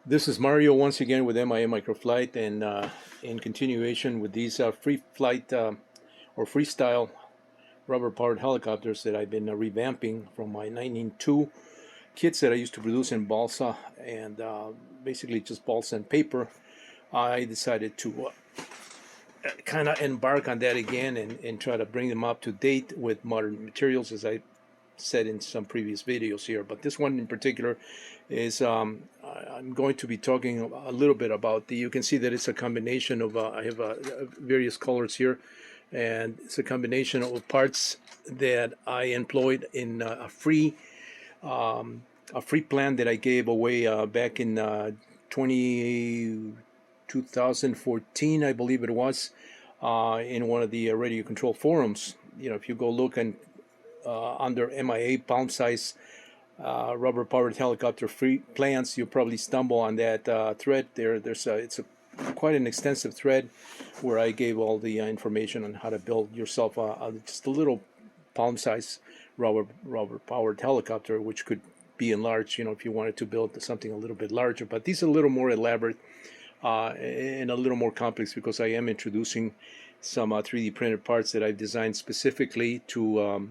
This is Mario once again with MIA Microflight, and in continuation with these free flight or freestyle rubber powered helicopters that I've been revamping from my 1902 kits that I used to produce in balsa and basically just balsa and paper. I decided to kind of embark on that again and try to bring them up to date with modern materials, as I said in some previous videos here. But this one in particular is I'm going to be talking a little bit about you can see that it's a combination of I have various colors here, and it's a combination of parts that I employed in a free plan that I gave away back in 2014, I believe it was, in one of the radio control forums. You know, if you go look and under MIA pound size rubber powered helicopter free plans, you'll probably stumble on that thread there. It's quite an extensive thread where I gave all the information on how to build yourself just a little pound size rubber powered helicopter, which could be enlarged, you know, if you wanted to build something a little bit larger. But these are a little more elaborate and a little more complex because I am introducing some 3D printed parts that I've designed specifically to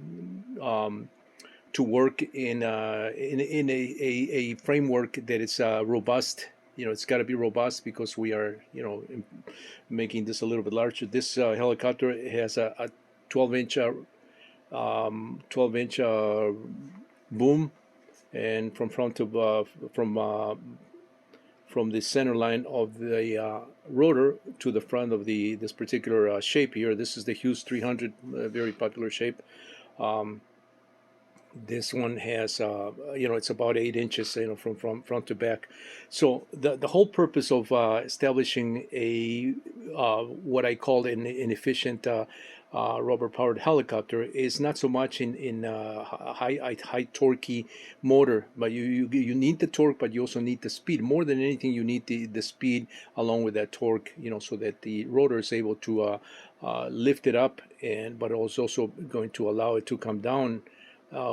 work in a framework that is robust. You know, it's got to be robust because we are, you know, making this a little bit larger. This helicopter has a 12-inch 12-inch boom, and from front to from the center line of the rotor to the front of this particular shape here. This is the Hughes 300, very popular shape. This one has, you know, it's about 8 inches, you know, from front to back. So the whole purpose of establishing a what I call an efficient rubber-powered helicopter is not so much in high torquey motor, but you need the torque, but you also need the speed. More than anything, you need the speed along with that torque, you know, so that the rotor is able to lift it up, but it's also going to allow it to come down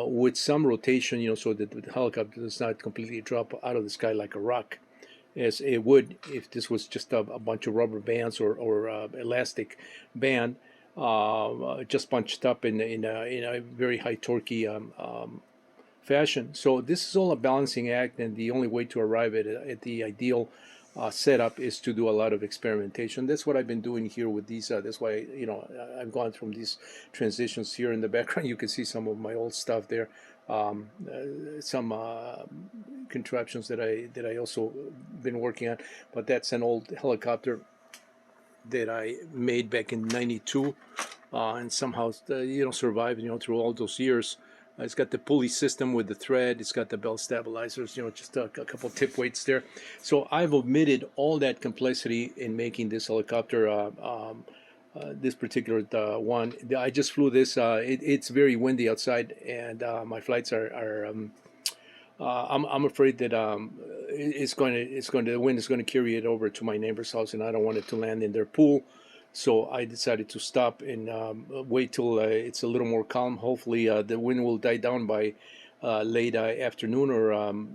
with some rotation, you know, so that the helicopter does not completely drop out of the sky like a rock, as it would if this was just a bunch of rubber bands or elastic band just bunched up in a very high torquey fashion. So this is all a balancing act, and the only way to arrive at the ideal setup is to do a lot of experimentation. That's what I've been doing here with these. That's why, you know, I've gone from these transitions here in the background. You can see some of my old stuff there. Some contraptions that I also been working on, but that's an old helicopter that I made back in '92, and somehow you know, survived, you know, through all those years. It's got the pulley system with the thread. It's got the belt stabilizers, you know, just a couple tip weights there. So I've omitted all that complexity in making this helicopter, this particular one. I just flew this. It's very windy outside, and my flights are I'm afraid that the wind is going to carry it over to my neighbor's house, and I don't want it to land in their pool. So I decided to stop and wait till it's a little more calm. Hopefully the wind will die down by late afternoon or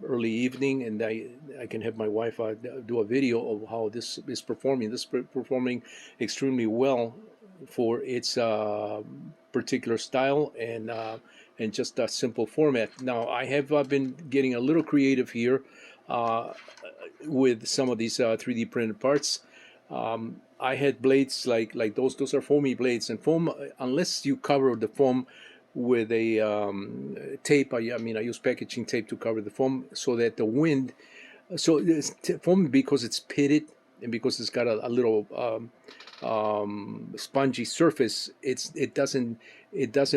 early evening, and I can have my wife do a video of how this is performing. This is performing extremely well for its particular style and just a simple format. Now I have been getting a little creative here with some of these 3D printed parts. I had blades like those. Those are foamy blades, and foam, unless you cover the foam with a tape. I mean, I use packaging tape to cover the foam so that the wind. So it's foam because it's pitted and because it's got a little spongy surface. It doesn't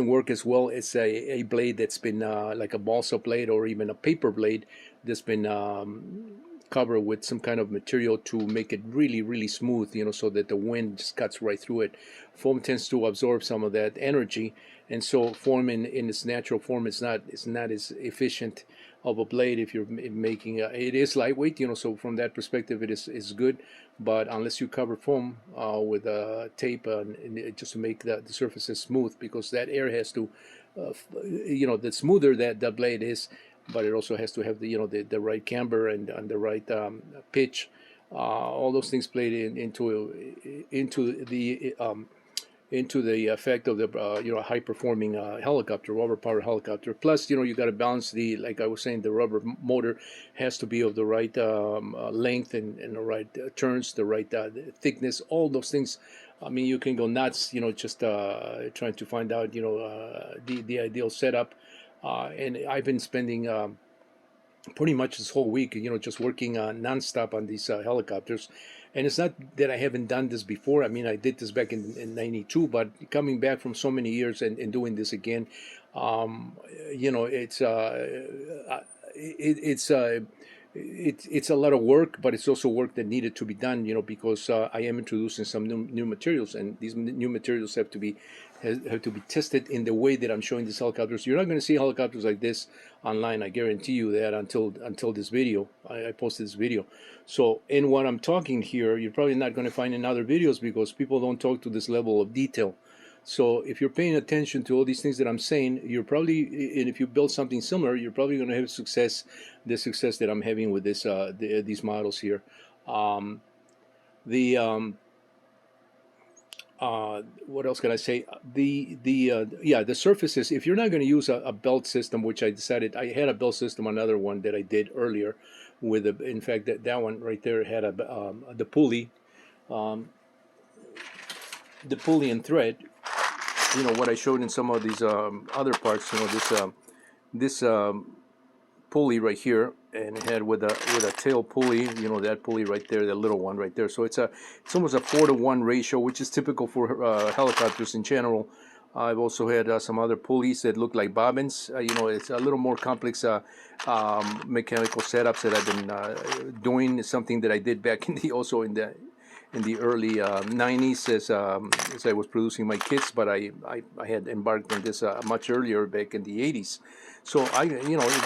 work as well as a blade that's been like a balsa blade or even a paper blade that's been cover with some kind of material to make it really smooth, you know, so that the wind just cuts right through it. Foam tends to absorb some of that energy, and so foam in its natural form is not as efficient of a blade. If you're making it is lightweight, you know, so from that perspective it is good, but unless you cover foam with tape just to make the surfaces smooth, because that air has to you know, the smoother that the blade is, but it also has to have the right camber and the right pitch. All those things played into the effect of the high performing helicopter, rubber powered helicopter. Plus, you got to balance like I was saying, the rubber motor has to be of the right length and the right turns, the right thickness, all those things. I mean, you can go nuts, just trying to find out, the ideal setup. And I've been spending pretty much this whole week, just working nonstop on these helicopters. And it's not that I haven't done this before. I mean, I did this back in '92, but coming back from so many years and doing this again, um, it's it's it's a lot of work, but it's also work that needed to be done. Because I am introducing some new materials, and these new materials have to be tested in the way that I'm showing these helicopters. You're not going to see helicopters like this online. I guarantee you that until this video, I posted this video. So in what I'm talking here, you're probably not going to find in other videos because people don't talk to this level of detail. So if you're paying attention to all these things that I'm saying, you're probably, and if you build something similar, you're probably going to have the success that I'm having with these models here. Um, the what else can I say? The surfaces. If you're not going to use a belt system, which I decided I had a belt system, another one that I did earlier, in fact that one right there had um, the pulley and thread. What I showed in some of these other parts. This pulley right here, and it had with a tail pulley, that pulley right there, that little one right there. So it's almost a 4-to-1 ratio, which is typical for helicopters in general. I've also had some other pulleys that look like bobbins. It's a little more complex mechanical setups that I've been doing. It's something that I did back in the early '90s as I was producing my kits, but I had embarked on this much earlier back in the '80s. So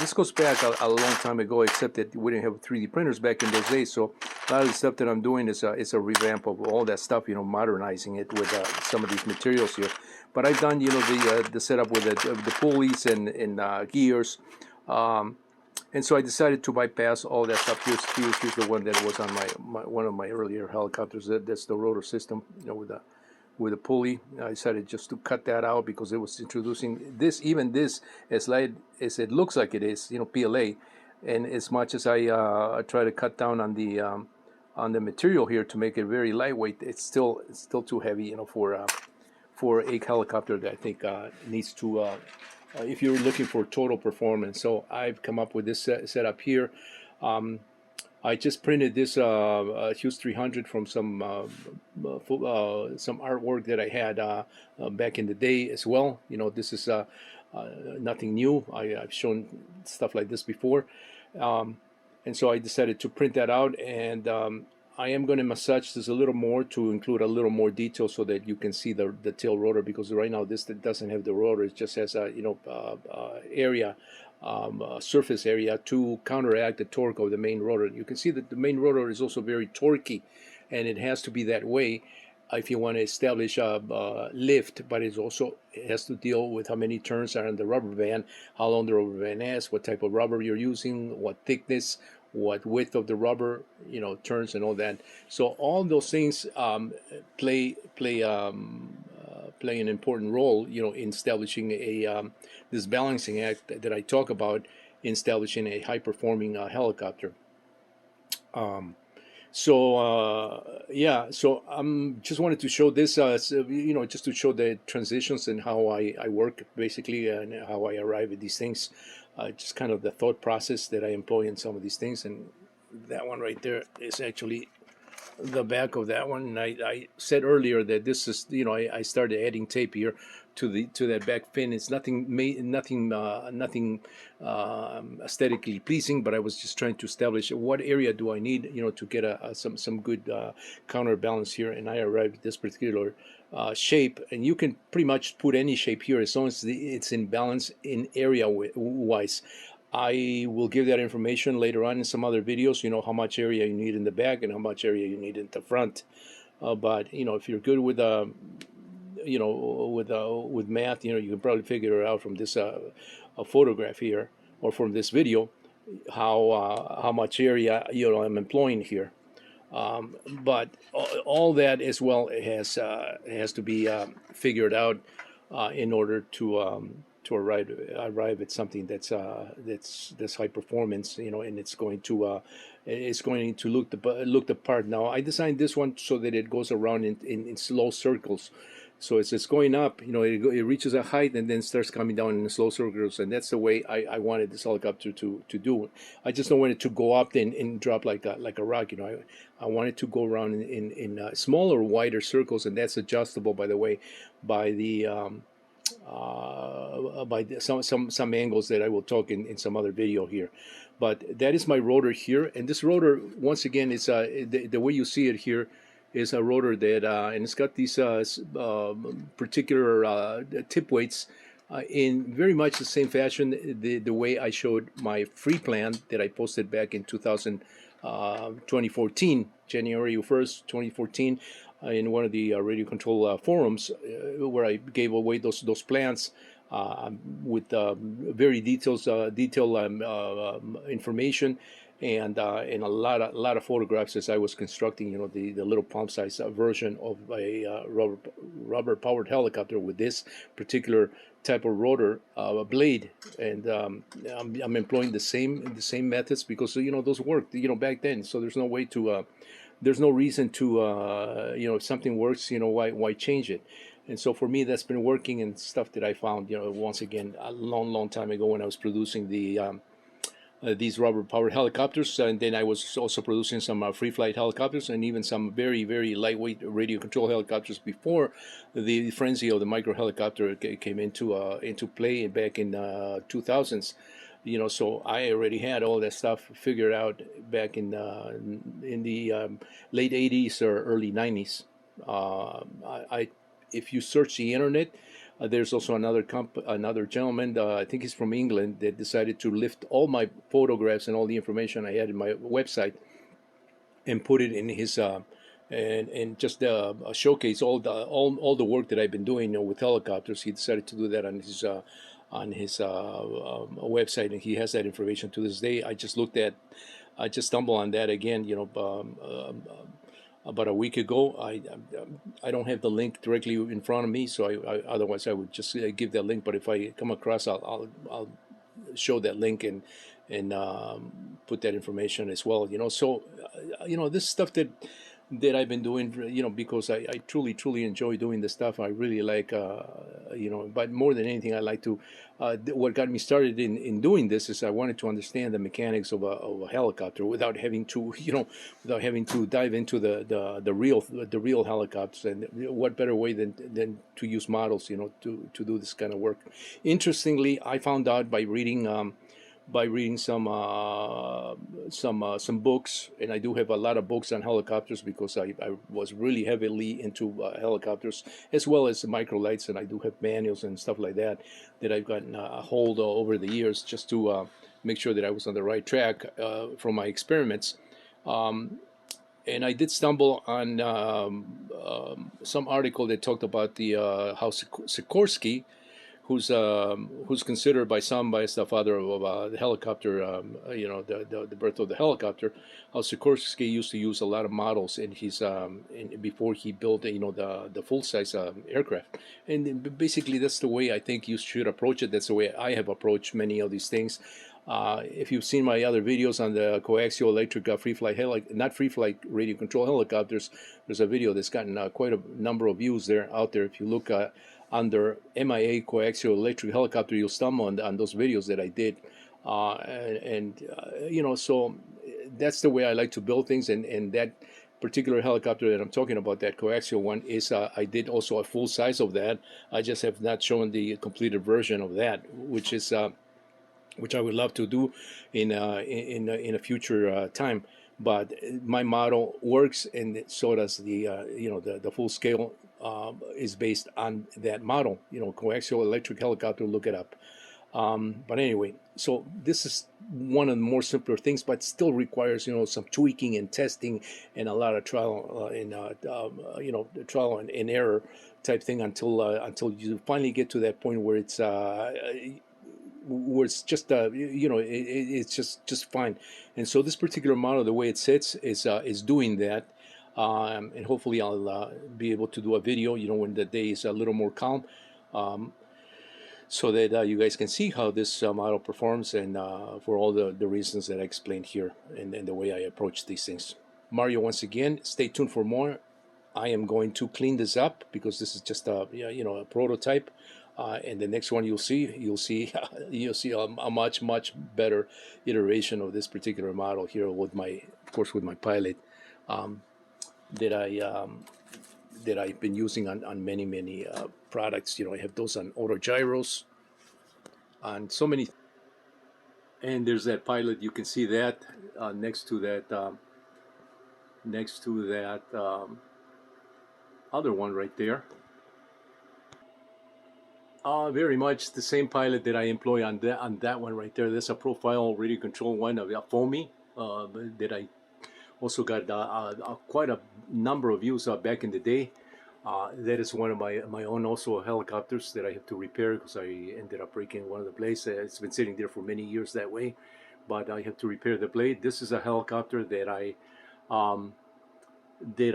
this goes back a long time ago, except that we didn't have 3D printers back in those days. So a lot of the stuff that I'm doing is a revamp of all that stuff, modernizing it with some of these materials here. But I've done, the setup with the pulleys and gears. And so I decided to bypass all that stuff. Here's the one that was on one of my earlier helicopters. That's the rotor system, with a pulley. I decided just to cut that out because it was introducing this, even this, as light as it looks like it is, PLA. And as much as I try to cut down on the material here to make it very lightweight, it's still too heavy, for a helicopter that I think needs to. If you're looking for total performance. So I've come up with this setup here. I just printed this Hughes 300 from some artwork that I had back in the day as well. This is nothing new. I've shown stuff like this before. And so I decided to print that out, and I am going to massage this a little more to include a little more detail so that you can see the tail rotor, because right now this doesn't have the rotor. It just has a area, surface area to counteract the torque of the main rotor. You can see that the main rotor is also very torquey, and it has to be that way if you want to establish a lift, but it has to deal with how many turns are in the rubber band, how long the rubber band is, what type of rubber you're using, what thickness, what width of the rubber, turns and all that. So all those things play an important role, in establishing this balancing act that I talk about in establishing a high performing helicopter. So just wanted to show this, just to show the transitions and how I work basically, and how I arrive at these things, just kind of the thought process that I employ in some of these things. And that one right there is actually the back of that one. And I said earlier that this is, I started adding tape here to that back fin. It's nothing aesthetically pleasing, but I was just trying to establish what area do I need, to get some good counterbalance here. And I arrived at this particular shape, and you can pretty much put any shape here as long as it's in balance in area wise. I will give that information later on in some other videos, how much area you need in the back and how much area you need in the front. But if you're good with with math, you can probably figure it out from this photograph here. or from this video how much area I'm employing here. But all that as well has to be figured out in order to arrive at something that's high performance, and it's going to look the part. Now I designed this one so that it goes around in slow circles. So it's going up, it reaches a height and then starts coming down in slow circles, and that's the way I wanted this helicopter to do. I just don't want it to go up and drop like a rock. I want it to go around in smaller, wider circles, and that's adjustable, by the way, by the some angles that I will talk in some other video here. But that is my rotor here, and this rotor, once again, is the way you see it here is a rotor that and it's got these particular tip weights in very much the same fashion the way I showed my free plan that I posted back in 2014, January 1st, 2014, in one of the radio control forums where I gave away those plans with very detailed information and a lot of photographs as I was constructing, the little palm size version of a rubber powered helicopter with this particular type of rotor blade, and I'm employing the same methods because those worked back then. So there's no way to there's no reason to if something works, why change it. And so for me, that's been working, and stuff that I found, once again, a long time ago when I was producing these rubber powered helicopters, and then I was also producing some free flight helicopters and even some very lightweight radio control helicopters before the frenzy of the micro helicopter came into play back in 2000s. So I already had all that stuff figured out back in the late 80s or early 90s. If you search the internet, there's also another gentleman, I think he's from England, that decided to lift all my photographs and all the information I had in my website and put it in his and just showcase all the work that I've been doing, with helicopters. He decided to do that on his website, and he has that information to this day. I just stumbled on that again, about a week ago. I don't have the link directly in front of me, so otherwise I would just give that link. But if I come across, I'll show that link and put that information as well. So this stuff that I've been doing, because I truly enjoy doing the stuff. I really like, but more than anything, I like to, what got me started in doing this is I wanted to understand the mechanics of a helicopter without having to, dive into the real helicopters. And what better way than to use models, to do this kind of work. Interestingly, I found out by reading some books, and I do have a lot of books on helicopters because I was really heavily into helicopters as well as the microlights, and I do have manuals and stuff like that I've gotten a hold of over the years just to make sure that I was on the right track from my experiments. And I did stumble on some article that talked about the how Sikorsky, who's considered by some by the father of the helicopter, the birth of the helicopter, how Sikorsky used to use a lot of models in his before he built the full size aircraft. And basically that's the way I think you should approach it. That's the way I have approached many of these things. If you've seen my other videos on the coaxial electric free flight not free flight radio control helicopters, there's a video that's gotten quite a number of views out there. If you look under MIA coaxial electric helicopter, you'll stumble on those videos that I did, so that's the way I like to build things. And that particular helicopter that I'm talking about, that coaxial one, is I did also a full size of that. I just have not shown the completed version of that, which I would love to do in a future time. But my model works, and so does the full scale is based on that model. Coaxial electric helicopter. Look it up. But anyway, so this is one of the more simpler things, but still requires some tweaking and testing and a lot of trial trial and error type thing until you finally get to that point where it's where it's just it's just fine. And so this particular model, the way it sits, is doing that. And hopefully I'll be able to do a video, when the day is a little more calm, so that you guys can see how this model performs, and for all the reasons that I explained here, and the way I approach these things. Mario, once again, stay tuned for more. I am going to clean this up because this is just a prototype, and the next one you'll see a much better iteration of this particular model here with of course, with my pilot, that I've been using on many products. I have those on autogyros, on so many, and there's that pilot. You can see that next to that other one right there. Very much the same pilot that I employ on that one right there. There's a profile radio control one of foamy that I also got quite a number of views back in the day. That is one of my own also helicopters that I have to repair because I ended up breaking one of the blades. It's been sitting there for many years that way, but I have to repair the blade. This is a helicopter that I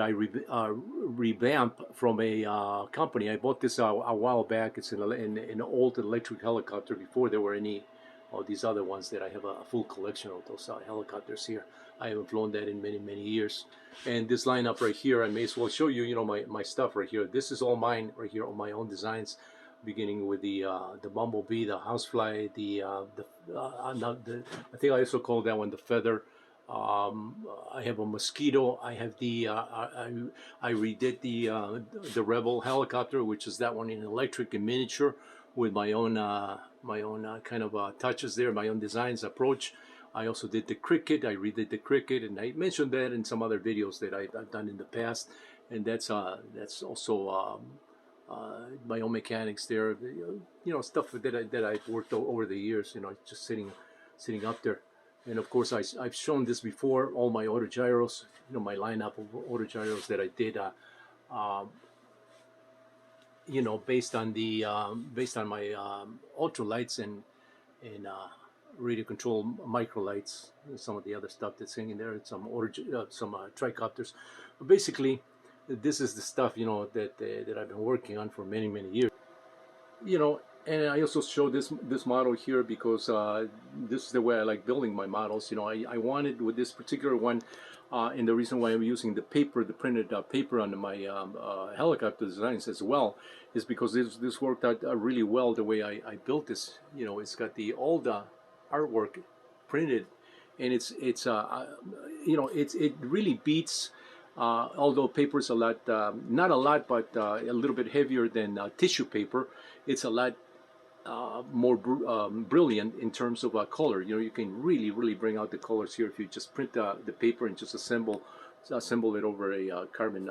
revamp from a company. I bought this a while back. It's an old electric helicopter before there were any of these other ones that I have a full collection of those helicopters here. I haven't flown that in many years. And this lineup right here, I may as well show you, my stuff right here. This is all mine right here, all my own designs, beginning with the bumblebee, the housefly, I think I also call that one the feather. I have a mosquito. I have I redid the Rebel helicopter, which is that one in electric and miniature, with my own kind of touches there, my own designs approach. I also did the Cricket. I redid the Cricket, and I mentioned that in some other videos that I've done in the past. And that's also my own mechanics there. Stuff that I've worked over the years. Just sitting up there. And of course, I've shown this before. All my autogyros, my lineup of autogyros that I did. Based on my ultralights and radio control microlights, and some of the other stuff that's hanging there, and some tricopters. But basically, this is the stuff that I've been working on for many years. And I also show this model here because this is the way I like building my models. I wanted with this particular one, and the reason why I'm using the printed paper on my helicopter designs as well, is because this worked out really well the way I built this. It's got all the artwork printed, and it really beats. Although paper is a lot, not a lot, but a little bit heavier than tissue paper, it's a lot more brilliant in terms of color. You can really bring out the colors here if you just print the paper and just assemble it over a carbon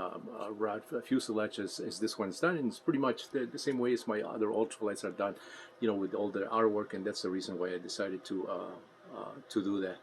rod fuselage as this one's done. And it's pretty much the same way as my other ultralights are done, with all the artwork, and that's the reason why I decided to do that.